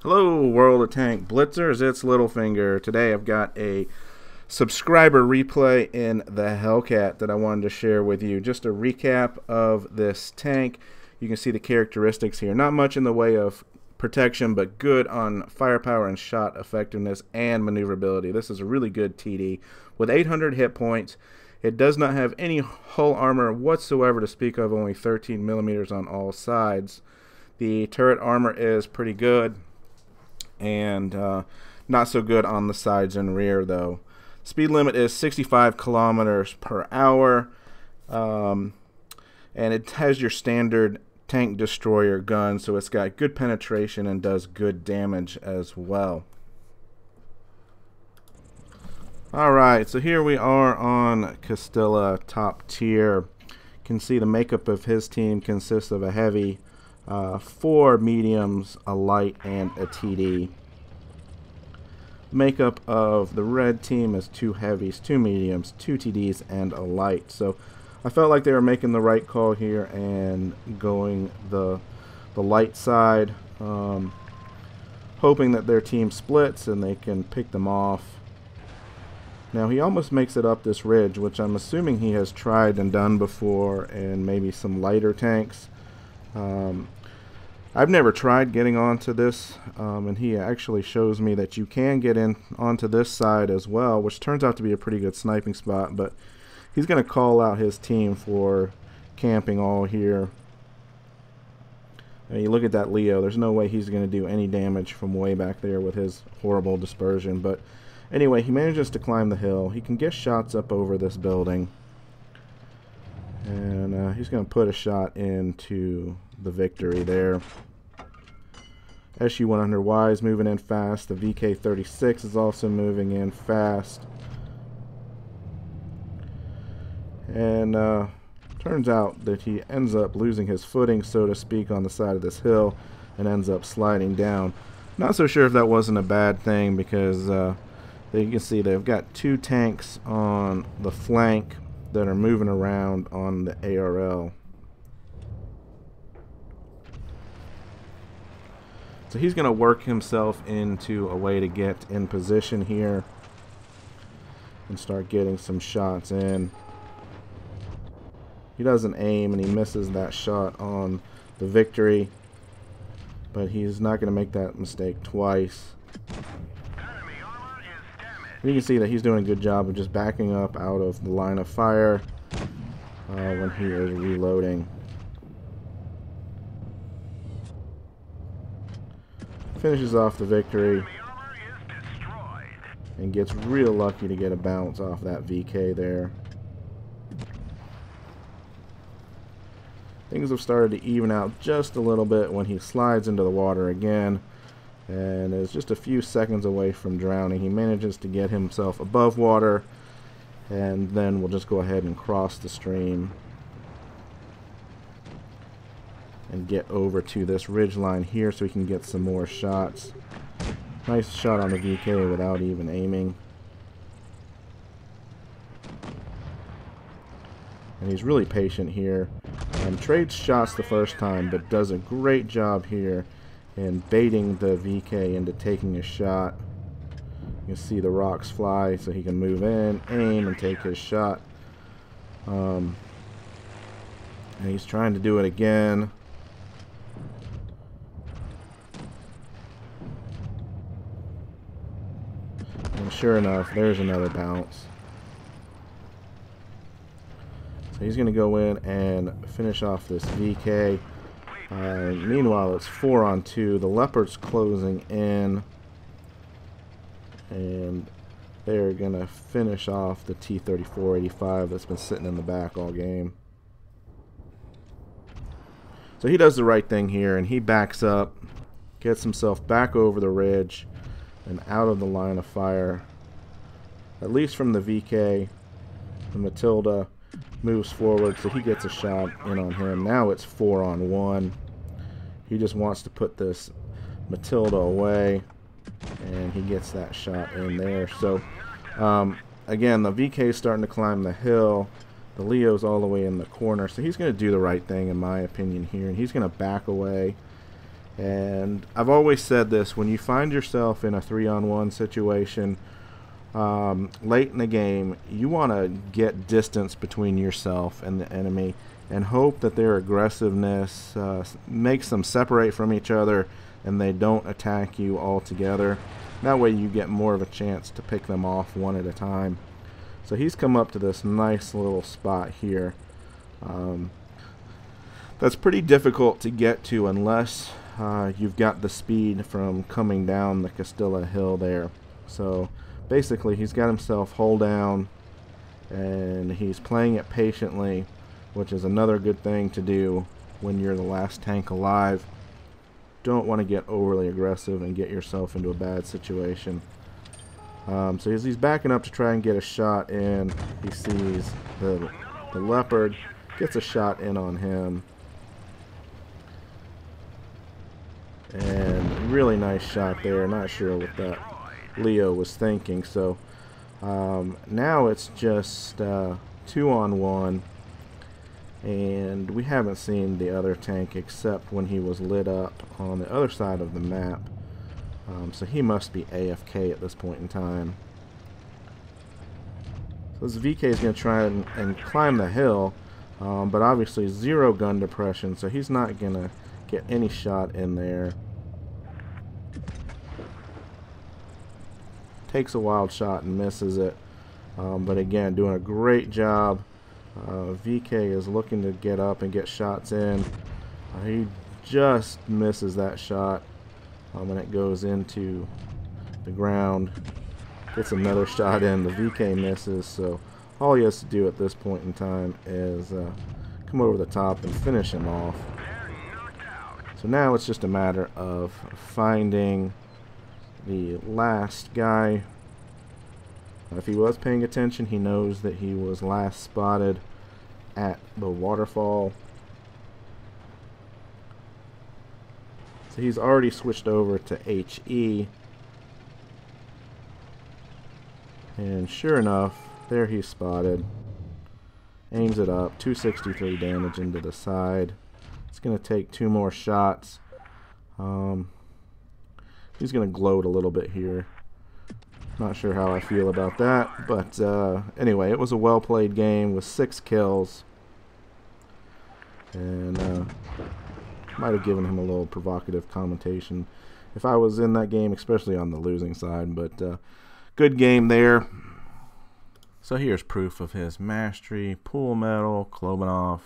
Hello, World of Tank Blitzers. It's Littlefinger. Today I've got a subscriber replay in the Hellcat that I wanted to share with you. Just a recap of this tank. You can see the characteristics here. Not much in the way of protection, but good on firepower and shot effectiveness and maneuverability. This is a really good TD with 800 hit points. It does not have any hull armor whatsoever to speak of, only 13 millimeters on all sides. The turret armor is pretty good, and not so good on the sides and rear though. Speed limit is 65 kilometers per hour, and it has your standard tank destroyer gun, so it's got good penetration and does good damage as well. Alright, so here we are on Castilla top tier. You can see the makeup of his team consists of a heavy, 4 mediums, a light, and a TD. Makeup of the red team is 2 heavies, 2 mediums, 2 TDs, and a light. So I felt like they were making the right call here and going the light side, hoping that their team splits and they can pick them off. Now he almost makes it up this ridge, which I'm assuming he has tried and done before in maybe some lighter tanks. I've never tried getting onto this, and he actually shows me that you can get in onto this side as well, which turns out to be a pretty good sniping spot, but he's going to call out his team for camping all here. And you look at that Leo, there's no way he's going to do any damage from way back there with his horrible dispersion, but anyway, he manages to climb the hill. He can get shots up over this building, and he's going to put a shot into the victory there. SU-100Y is moving in fast. The VK-36 is also moving in fast. And turns out that he ends up losing his footing, so to speak, on the side of this hill and ends up sliding down. Not so sure if that wasn't a bad thing, because you can see they've got 2 tanks on the flank that are moving around on the ARL. So he's going to work himself into a way to get in position here and start getting some shots in. He doesn't aim and he misses that shot on the victory, but he's not going to make that mistake twice. You can see that he's doing a good job of just backing up out of the line of fire when he is reloading. Finishes off the victory and gets real lucky to get a bounce off that VK there. Things have started to even out just a little bit when he slides into the water again and is just a few seconds away from drowning. He manages to get himself above water, and then we'll just go ahead and cross the stream and get over to this ridge line here so we can get some more shots. Nice shot on the VK without even aiming. And he's really patient here. Trades shots the first time, but does a great job here in baiting the VK into taking a shot. You can see the rocks fly so he can move in, aim, and take his shot. And he's trying to do it again. And sure enough, there's another bounce. So he's going to go in and finish off this VK. Meanwhile, it's 4-on-2. The Leopard's closing in, and they're going to finish off the T-34-85 that's been sitting in the back all game. So he does the right thing here, and he backs up, gets himself back over the ridge and out of the line of fire, at least from the VK. The Matilda moves forward, so he gets a shot in on him. Now it's 4-on-1. He just wants to put this Matilda away, and he gets that shot in there. So again, the VK is starting to climb the hill. The Leo's all the way in the corner, so he's going to do the right thing in my opinion here, and he's going to back away And I've always said this, when you find yourself in a 3-on-1 situation late in the game, you want to get distance between yourself and the enemy and hope that their aggressiveness makes them separate from each other and they don't attack you all together. That way you get more of a chance to pick them off one at a time. So he's come up to this nice little spot here. That's pretty difficult to get to unless you've got the speed from coming down the Castilla Hill there. So basically he's got himself hull down and he's playing it patiently, which is another good thing to do when you're the last tank alive. Don't want to get overly aggressive and get yourself into a bad situation. So as he's backing up to try and get a shot in, he sees the leopard, gets a shot in on him. And really nice shot there. Not sure what that Leo was thinking. So now it's just 2-on-1. And we haven't seen the other tank except when he was lit up on the other side of the map. So he must be AFK at this point in time. So this VK is going to try and climb the hill, but obviously 0 gun depression, so he's not going to get any shot in there. Takes a wild shot and misses it, but again, doing a great job. VK is looking to get up and get shots in. He just misses that shot, and it goes into the ground. Gets another shot in. The VK misses, so all he has to do at this point in time is come over the top and finish him off. So now it's just a matter of finding the last guy. If he was paying attention, he knows that he was last spotted at the waterfall. So he's already switched over to HE. And sure enough, there he's spotted. Aims it up, 263 damage into the side. It's going to take 2 more shots. He's going to gloat a little bit here. Not sure how I feel about that, but anyway, it was a well-played game with 6 kills. And might have given him a little provocative commentation if I was in that game, especially on the losing side, but good game there. So here's proof of his mastery. Pool medal, Klobanov.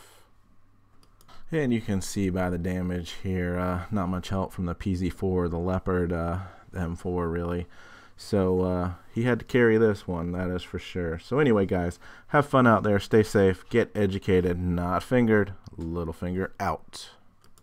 And you can see by the damage here, not much help from the PZ4, the Leopard, the M4 really. So he had to carry this one, that is for sure. So anyway, guys, have fun out there, stay safe, get educated, not fingered. Littlefinger out.